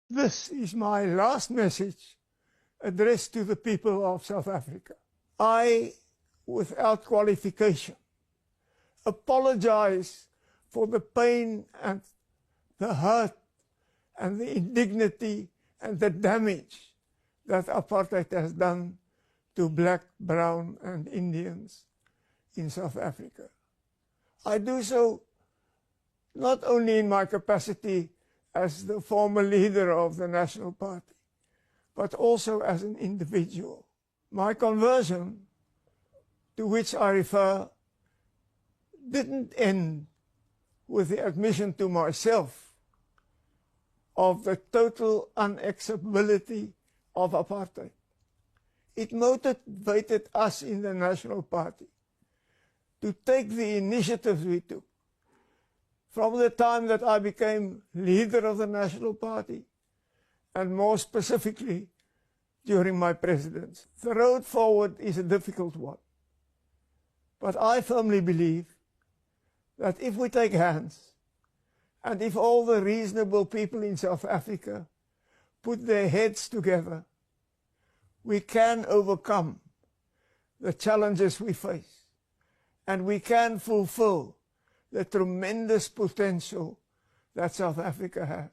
This is my last message addressed to the people of South Africa. I, without qualification, apologize for the pain and the hurt and the indignity and the damage that apartheid has done to black, brown and Indians in South Africa. I do so not only in my capacity as the former leader of the National Party, but also as an individual. My conversion, to which I refer, didn't end with the admission to myself of the total unacceptability of apartheid. It motivated us in the National Party to take the initiatives we took. From the time that I became leader of the National Party, and more specifically during my presidency. The road forward is a difficult one. But I firmly believe that if we take hands, and if all the reasonable people in South Africa put their heads together, we can overcome the challenges we face, and we can fulfill the tremendous potential that South Africa has.